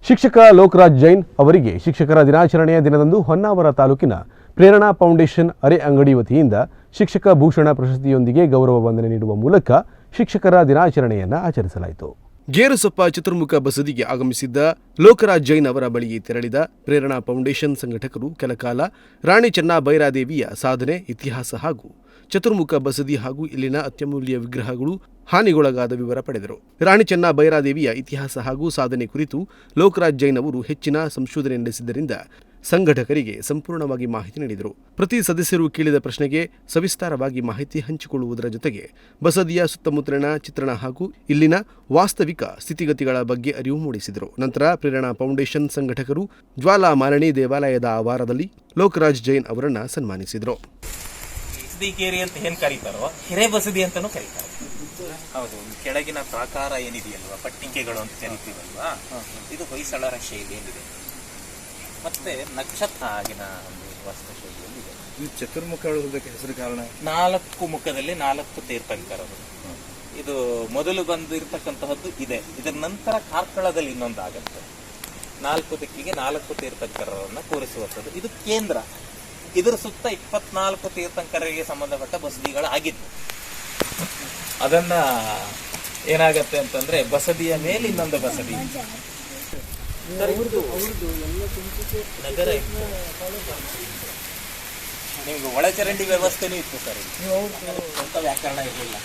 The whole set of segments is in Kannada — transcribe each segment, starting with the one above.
ಶಿಕ್ಷಕ ಲೋಕರಾಜ್ ಜೈನ್ ಅವರಿಗೆ ಶಿಕ್ಷಕರ ದಿನಾಚರಣೆಯ ದಿನದಂದು ಹೊನ್ನಾವರ ತಾಲೂಕಿನ ಪ್ರೇರಣಾ ಫೌಂಡೇಶನ್ ಅರೆ ಅಂಗಡಿ ವತಿಯಿಂದ ಶಿಕ್ಷಕ ಭೂಷಣ ಪ್ರಶಸ್ತಿಯೊಂದಿಗೆ ಗೌರವ ವಂದನೆ ನೀಡುವ ಮೂಲಕ ಶಿಕ್ಷಕರ ದಿನಾಚರಣೆಯನ್ನು ಆಚರಿಸಲಾಯಿತು. ಗೇರುಸೊಪ್ಪ ಚತುರ್ಮುಖ ಬಸದಿಗೆ ಆಗಮಿಸಿದ್ದ ಲೋಕರಾಜ್ ಜೈನ್ ಅವರ ಬಳಿಗೆ ತೆರಳಿದ ಪ್ರೇರಣಾ ಫೌಂಡೇಶನ್ ಸಂಘಟಕರು ಕೆಲಕಾಲ ರಾಣಿ ಚೆನ್ನಬೈರಾದೇವಿಯ ಸಾಧನೆ, ಇತಿಹಾಸ ಹಾಗೂ ಚತುರ್ಮುಖ ಬಸದಿ ಹಾಗೂ ಇಲ್ಲಿನ ಅತ್ಯಮೂಲ್ಯ ವಿಗ್ರಹಗಳು ಹಾನಿಗೊಳಗಾದ ವಿವರ ಪಡೆದರು. ರಾಣಿ ಚೆನ್ನಬೈರಾದೇವಿಯ ಇತಿಹಾಸ ಹಾಗೂ ಸಾಧನೆ ಕುರಿತು ಲೋಕರಾಜ್ ಜೈನ್ ಅವರು ಹೆಚ್ಚಿನ ಸಂಶೋಧನೆ ನಡೆಸಿದ್ದರಿಂದ ಸಂಘಟಕರಿಗೆ ಸಂಪೂರ್ಣವಾಗಿ ಮಾಹಿತಿ ನೀಡಿದರು. ಪ್ರತಿ ಸದಸ್ಯರು ಕೇಳಿದ ಪ್ರಶ್ನೆಗೆ ಸವಿಸ್ತಾರವಾಗಿ ಮಾಹಿತಿ ಹಂಚಿಕೊಳ್ಳುವುದರ ಜೊತೆಗೆ ಬಸದಿಯ ಸುತ್ತಮುತ್ತಲಿನ ಚಿತ್ರಣ ಹಾಗೂ ಇಲ್ಲಿನ ವಾಸ್ತವಿಕ ಸ್ಥಿತಿಗತಿಗಳ ಬಗ್ಗೆ ಅರಿವು ಮೂಡಿಸಿದರು. ನಂತರ ಪ್ರೇರಣಾ ಫೌಂಡೇಶನ್ ಸಂಘಟಕರು ಜ್ವಾಲಾ ಮಾಲಿನಿ ದೇವಾಲಯದ ಆವಾರದಲ್ಲಿ ಲೋಕರಾಜ್ ಜೈನ್ ಅವರನ್ನು ಸನ್ಮಾನಿಸಿದರು. ಕೇರಿ ಅಂತ ಏನ್ ಕರೀತಾರೋ ಹಿರೇ ಬಸದಿ ಅಂತಾನೂ ಕರೀತಾರೆ. ಹೌದು, ಕೆಳಗಿನ ಪ್ರಾಕಾರ ಏನಿದೆಯಲ್ವಾ, ಪಟ್ಟಿಕೆಗಳು ಅಂತ ಕರಿತೀವಲ್ವಾ, ಇದು ಹೊಯ್ಸಳರ ಶೈಲಿಯಲ್ಲಿದೆ. ಮತ್ತೆ ನಕ್ಷತ್ರ ಆಗಿನ ಒಂದು ವಾಸ್ತುಶೈಲಿಯಲ್ಲಿದೆ. ಈ ಚತುರ್ಮುಖ ಹೆಸರು ಕಾರಣ 4 ಮುಖದಲ್ಲಿ 4 ತೀರ್ಥಂಕರರು. ಇದು ಮೊದಲು ಬಂದಿರತಕ್ಕಂತಹದ್ದು ಇದೆ. ಇದರ ನಂತರ ಕಾರ್ಕಳದಲ್ಲಿ ಇನ್ನೊಂದಾಗತ್ತೆ. 4 ದಿಕ್ಕಿಗೆ 4 ತೀರ್ಥಂಕರರನ್ನ ಕೂರಿಸುವಂಥದ್ದು. ಇದು ಕೇಂದ್ರ. ಇದರ ಸುತ್ತ 24 ತೀರ್ಥಂಕರರಿಗೆ ಸಂಬಂಧಪಟ್ಟ ಬಸದಿಗಳಾಗಿತ್ತು. ಅದನ್ನ ಏನಾಗತ್ತೆ ಅಂತಂದ್ರೆ ಬಸದಿಯ ಮೇಲೆ ಇನ್ನೊಂದು ಬಸದಿ ನಗರ ಇತ್ತು. ನಿಮ್ಗೆ ಒಳಚರಂಡಿ ವ್ಯವಸ್ಥೆನೂ ಇತ್ತು ಸರ್. ಸ್ವಂತ ವ್ಯಾಕರಣ ಇರಲಿಲ್ಲ.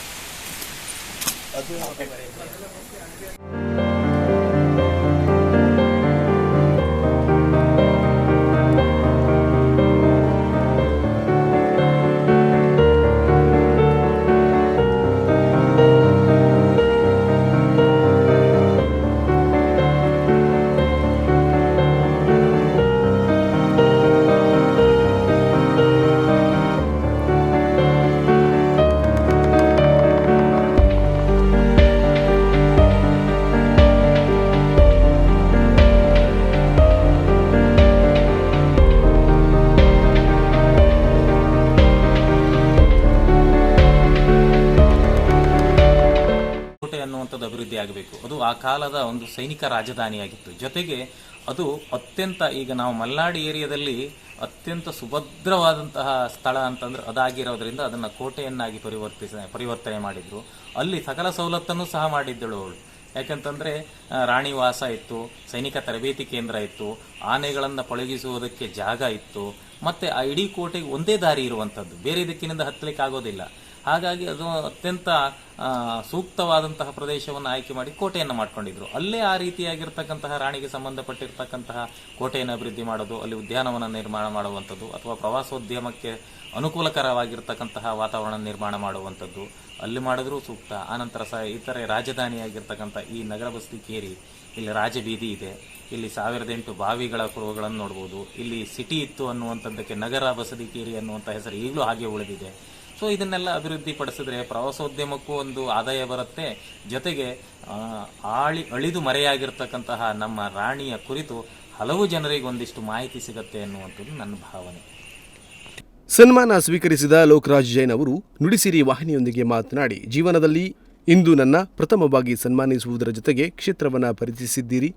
ಅದು ಅನ್ನುವಂಥದ್ದು ಅಭಿವೃದ್ಧಿ ಆಗಬೇಕು. ಅದು ಆ ಕಾಲದ ಒಂದು ಸೈನಿಕ ರಾಜಧಾನಿಯಾಗಿತ್ತು. ಜೊತೆಗೆ ಅದು ಅತ್ಯಂತ, ಈಗ ನಾವು ಮಲ್ನಾಡು ಏರಿಯಾದಲ್ಲಿ ಅತ್ಯಂತ ಸುಭದ್ರವಾದಂತಹ ಸ್ಥಳ ಅಂತಂದ್ರೆ ಅದಾಗಿರೋದ್ರಿಂದ ಅದನ್ನು ಕೋಟೆಯನ್ನಾಗಿ ಪರಿವರ್ತನೆ ಮಾಡಿದ್ರು. ಅಲ್ಲಿ ಸಕಲ ಸವಲತ್ತನ್ನು ಸಹ ಮಾಡಿದ್ದಳು ಅವಳು. ಯಾಕಂತಂದರೆ ರಾಣಿ ವಾಸ ಇತ್ತು, ಸೈನಿಕ ತರಬೇತಿ ಕೇಂದ್ರ ಇತ್ತು, ಆನೆಗಳನ್ನು ಪಳಗಿಸುವುದಕ್ಕೆ ಜಾಗ ಇತ್ತು, ಮತ್ತು ಆ ಇಡೀ ಕೋಟೆಗೆ ಒಂದೇ ದಾರಿ ಇರುವಂಥದ್ದು, ಬೇರೆ ದಿಕ್ಕಿನಿಂದ ಹತ್ತಲಿಕ್ಕೆ ಆಗೋದಿಲ್ಲ. ಹಾಗಾಗಿ ಅದು ಅತ್ಯಂತ ಸೂಕ್ತವಾದಂತಹ ಪ್ರದೇಶವನ್ನು ಆಯ್ಕೆ ಮಾಡಿ ಕೋಟೆಯನ್ನು ಮಾಡ್ಕೊಂಡಿದ್ರು. ಅಲ್ಲೇ ಆ ರೀತಿಯಾಗಿರ್ತಕ್ಕಂತಹ ರಾಣಿಗೆ ಸಂಬಂಧಪಟ್ಟಿರ್ತಕ್ಕಂತಹ ಕೋಟೆಯನ್ನು ಅಭಿವೃದ್ಧಿ ಮಾಡೋದು, ಅಲ್ಲಿ ಉದ್ಯಾನವನ ನಿರ್ಮಾಣ ಮಾಡುವಂಥದ್ದು, ಅಥವಾ ಪ್ರವಾಸೋದ್ಯಮಕ್ಕೆ ಅನುಕೂಲಕರವಾಗಿರ್ತಕ್ಕಂತಹ ವಾತಾವರಣ ನಿರ್ಮಾಣ ಮಾಡುವಂಥದ್ದು ಅಲ್ಲಿ ಮಾಡಿದ್ರೂ ಸೂಕ್ತ. ಆನಂತರ ಇತರೆ ರಾಜಧಾನಿಯಾಗಿರ್ತಕ್ಕಂಥ ಈ ನಗರ ಬಸದಿ ಕೇರಿ, ಇಲ್ಲಿ ರಾಜಬೀದಿ ಇದೆ, ಇಲ್ಲಿ 1008 ಬಾವಿಗಳ ಕುರುಹುಗಳನ್ನು ನೋಡ್ಬೋದು. ಇಲ್ಲಿ ಸಿಟಿ ಇತ್ತು ಅನ್ನುವಂಥದ್ದಕ್ಕೆ ನಗರ ಬಸದಿ ಕೇರಿ ಅನ್ನುವಂಥ ಹೆಸರು ಈಗಲೂ ಹಾಗೆ ಉಳಿದಿದೆ. ಸೊ ಇದನ್ನೆಲ್ಲ ಅಭಿವೃದ್ಧಿ ಪಡಿಸಿದ್ರೆ ಪ್ರವಾಸೋದ್ಯಮಕ್ಕೂ ಒಂದು ಆದಾಯ ಬರುತ್ತೆ. ಜೊತೆಗೆ ಅಳಿದು ಮರೆಯಾಗಿರ್ತಕ್ಕಂತಹ ನಮ್ಮ ರಾಣಿಯ ಕುರಿತು ಹಲವು ಜನರಿಗೆ ಒಂದಿಷ್ಟು ಮಾಹಿತಿ ಸಿಗುತ್ತೆ ಅನ್ನುವಂಥದ್ದು ನನ್ನ ಭಾವನೆ. ಸನ್ಮಾನ ಸ್ವೀಕರಿಸಿದ ಲೋಕರಾಜ್ ಜೈನ್ ಅವರು ನುಡಿಸಿರಿ ವಾಹಿನಿಯೊಂದಿಗೆ ಮಾತನಾಡಿ, ಜೀವನದಲ್ಲಿ ಇಂದು ನನ್ನ ಪ್ರಥಮವಾಗಿ ಸನ್ಮಾನಿಸುವುದರ ಜೊತೆಗೆ ಕ್ಷೇತ್ರವನ್ನು ಪರಿಚಯಿಸಿದ್ದೀರಿ,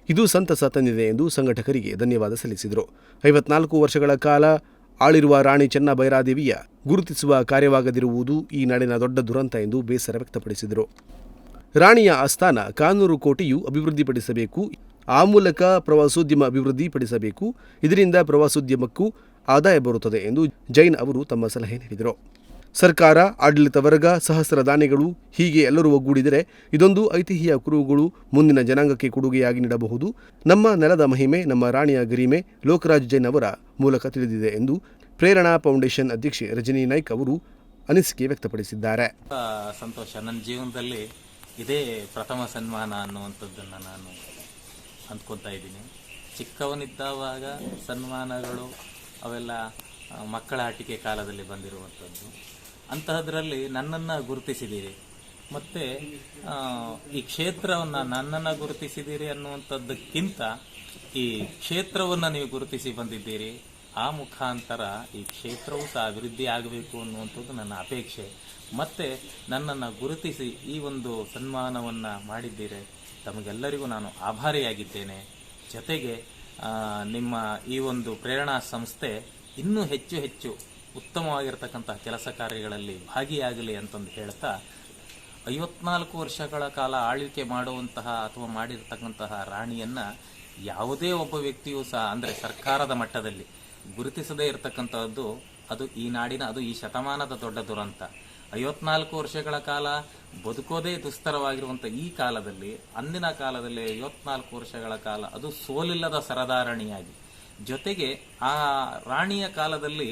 ಇದು ಸಂತಸ ತಂದಿದೆ ಎಂದು ಸಂಘಟಕರಿಗೆ ಧನ್ಯವಾದ ಸಲ್ಲಿಸಿದರು. 54 ವರ್ಷಗಳ ಕಾಲ ಆಳಿರುವ ರಾಣಿ ಚೆನ್ನಬೈರಾದೇವಿಯ ಗುರುತಿಸುವ ಕಾರ್ಯವಾಗದಿರುವುದು ಈ ನಾಡಿನ ದೊಡ್ಡ ದುರಂತ ಎಂದು ಬೇಸರ ವ್ಯಕ್ತಪಡಿಸಿದರು. ರಾಣಿಯ ಆಸ್ಥಾನ ಕಾನೂರು ಕೋಟೆಯು ಅಭಿವೃದ್ಧಿಪಡಿಸಬೇಕು, ಆ ಮೂಲಕ ಪ್ರವಾಸೋದ್ಯಮ ಅಭಿವೃದ್ಧಿಪಡಿಸಬೇಕು, ಇದರಿಂದ ಪ್ರವಾಸೋದ್ಯಮಕ್ಕೂ ಆದಾಯ ಬರುತ್ತದೆ ಎಂದು ಜೈನ್ ಅವರು ತಮ್ಮ ಸಲಹೆ ನೀಡಿದರು. ಸರ್ಕಾರ, ಆಡಳಿತ ವರ್ಗ, ಸಹಸ್ರ ದಾನಿಗಳು ಹೀಗೆ ಎಲ್ಲರೂ ಒಗ್ಗೂಡಿದರೆ ಇದೊಂದು ಐತಿಹ್ಯ ಕುರುಹುಗಳು ಮುಂದಿನ ಜನಾಂಗಕ್ಕೆ ಕೊಡುಗೆಯಾಗಿ ನೀಡಬಹುದು. ನಮ್ಮ ನೆಲದ ಮಹಿಮೆ, ನಮ್ಮ ರಾಣಿಯ ಗರಿಮೆ ಲೋಕರಾಜ್ ಜೈನ್ ಅವರ ಮೂಲಕ ತಿಳಿದಿದೆ ಎಂದು ಪ್ರೇರಣಾ ಫೌಂಡೇಶನ್ ಅಧ್ಯಕ್ಷೆ ರಜನಿ ನಾಯ್ಕ್ ಅವರು ಅನಿಸಿಕೆ ವ್ಯಕ್ತಪಡಿಸಿದ್ದಾರೆ. ಸಂತೋಷ. ನನ್ನ ಜೀವನದಲ್ಲಿ ಇದೇ ಪ್ರಥಮ ಸನ್ಮಾನ ಅನ್ನುವಂಥದ್ದನ್ನು ನಾನು ಅಂದ್ಕೊತಾ ಇದ್ದೀನಿ. ಚಿಕ್ಕವನಿದ್ದಾವಾಗ ಸನ್ಮಾನಗಳು ಅವೆಲ್ಲ ಮಕ್ಕಳ ಆಟಿಕೆ ಕಾಲದಲ್ಲಿ ಬಂದಿರುವಂಥದ್ದು. ಅಂತಹದ್ರಲ್ಲಿ ನನ್ನನ್ನು ಗುರುತಿಸಿದ್ದೀರಿ, ಮತ್ತು ಈ ಕ್ಷೇತ್ರವನ್ನು ನನ್ನನ್ನು ಗುರುತಿಸಿದ್ದೀರಿ ಅನ್ನುವಂಥದ್ದಕ್ಕಿಂತ ಈ ಕ್ಷೇತ್ರವನ್ನು ನೀವು ಗುರುತಿಸಿ ಬಂದಿದ್ದೀರಿ. ಆ ಮುಖಾಂತರ ಈ ಕ್ಷೇತ್ರವೂ ಸಹ ಅಭಿವೃದ್ಧಿ ಆಗಬೇಕು ಅನ್ನುವಂಥದ್ದು ನನ್ನ ಅಪೇಕ್ಷೆ. ಮತ್ತು ನನ್ನನ್ನು ಗುರುತಿಸಿ ಈ ಒಂದು ಸನ್ಮಾನವನ್ನು ಮಾಡಿದ್ದೀರಿ, ತಮಗೆಲ್ಲರಿಗೂ ನಾನು ಆಭಾರಿಯಾಗಿದ್ದೇನೆ. ಜೊತೆಗೆ ನಿಮ್ಮ ಈ ಒಂದು ಪ್ರೇರಣಾ ಸಂಸ್ಥೆ ಇನ್ನೂ ಹೆಚ್ಚು ಹೆಚ್ಚು ಉತ್ತಮವಾಗಿರ್ತಕ್ಕಂತಹ ಕೆಲಸ ಕಾರ್ಯಗಳಲ್ಲಿ ಭಾಗಿಯಾಗಲಿ ಅಂತಂದು ಹೇಳ್ತಾ 54 ವರ್ಷಗಳ ಕಾಲ ಆಳ್ವಿಕೆ ಮಾಡುವಂತಹ ಅಥವಾ ಮಾಡಿರ್ತಕ್ಕಂತಹ ರಾಣಿಯನ್ನ ಯಾವುದೇ ಒಬ್ಬ ವ್ಯಕ್ತಿಯೂ ಸಹ ಅಂದರೆ ಸರ್ಕಾರದ ಮಟ್ಟದಲ್ಲಿ ಗುರುತಿಸದೇ ಇರತಕ್ಕಂತಹದ್ದು ಅದು ಈ ನಾಡಿನ ಅದು ಈ ಶತಮಾನದ ದೊಡ್ಡ ದುರಂತ. 54 ವರ್ಷಗಳ ಕಾಲ ಬದುಕೋದೇ ದುಸ್ತರವಾಗಿರುವಂಥ ಈ ಕಾಲದಲ್ಲಿ, ಅಂದಿನ ಕಾಲದಲ್ಲಿ 54 ವರ್ಷಗಳ ಕಾಲ ಅದು ಸೋಲಿಲ್ಲದ ಸರದಾರಣಿಯಾಗಿ, ಜೊತೆಗೆ ಆ ರಾಣಿಯ ಕಾಲದಲ್ಲಿ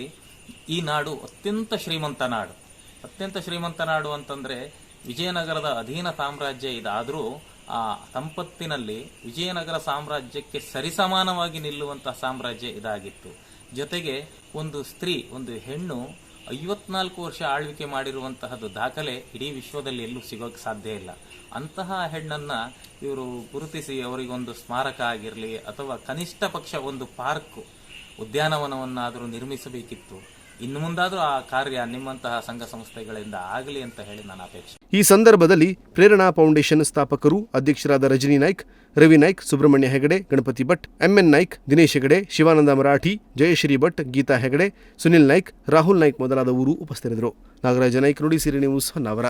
ಈ ನಾಡು ಅತ್ಯಂತ ಶ್ರೀಮಂತ ನಾಡು ಅಂತಂದ್ರೆ ವಿಜಯನಗರದ ಅಧೀನ ಸಾಮ್ರಾಜ್ಯ ಇದಾದರೂ ಆ ಸಂಪತ್ತಿನಲ್ಲಿ ವಿಜಯನಗರ ಸಾಮ್ರಾಜ್ಯಕ್ಕೆ ಸರಿಸಮಾನವಾಗಿ ನಿಲ್ಲುವಂತಹ ಸಾಮ್ರಾಜ್ಯ ಇದಾಗಿತ್ತು. ಜೊತೆಗೆ ಒಂದು ಸ್ತ್ರೀ, ಒಂದು ಹೆಣ್ಣು 54 ವರ್ಷ ಆಳ್ವಿಕೆ ಮಾಡಿರುವಂತಹದ್ದು ದಾಖಲೆ ಇಡೀ ವಿಶ್ವದಲ್ಲಿ ಎಲ್ಲೂ ಸಿಗೋಕೆ ಸಾಧ್ಯ ಇಲ್ಲ. ಅಂತಹ ಹೆಣ್ಣನ್ನ ಇವರು ಗುರುತಿಸಿ ಅವರಿಗೊಂದು ಸ್ಮಾರಕ ಆಗಿರಲಿ ಅಥವಾ ಕನಿಷ್ಠ ಪಕ್ಷ ಒಂದು ಪಾರ್ಕ್, ಉದ್ಯಾನವನವನ್ನಾದರೂ ನಿರ್ಮಿಸಬೇಕಿತ್ತು. ಇನ್ನು ಮುಂದಾದರೂ ಆ ಕಾರ್ಯ ನಿಮ್ಮಂತಹ ಸಂಘ ಸಂಸ್ಥೆಗಳಿಂದ ಆಗಲಿ ಅಂತ ಹೇಳಿ ನನ್ನ ಅಪೇಕ್ಷೆ. ಈ ಸಂದರ್ಭದಲ್ಲಿ ಪ್ರೇರಣಾ ಫೌಂಡೇಶನ್ ಸ್ಥಾಪಕರು ಅಧ್ಯಕ್ಷರಾದ ರಜನಿ ನಾಯ್ಕ್, ರವಿ ನಾಯ್ಕ್, ಸುಬ್ರಹ್ಮಣ್ಯ ಹೆಗಡೆ, ಗಣಪತಿ ಭಟ್, ಎಂಎನ್ ನಾಯ್ಕ್, ದಿನೇಶ್ ಹೆಗಡೆ, ಶಿವಾನಂದ ಮರಾಠಿ, ಜಯಶ್ರೀ ಭಟ್, ಗೀತಾ ಹೆಗಡೆ, ಸುನಿಲ್ ನಾಯ್ಕ್, ರಾಹುಲ್ ನಾಯ್ಕ್ ಮೊದಲಾದವರು ಉಪಸ್ಥಿತರಿದ್ದರು. ನಾಗರಾಜ ನಾಯ್ಕ್, ನುಡಿ ಸಿರಿ ನ್ಯೂಸ್, ಹೊನ್ನಾವರ.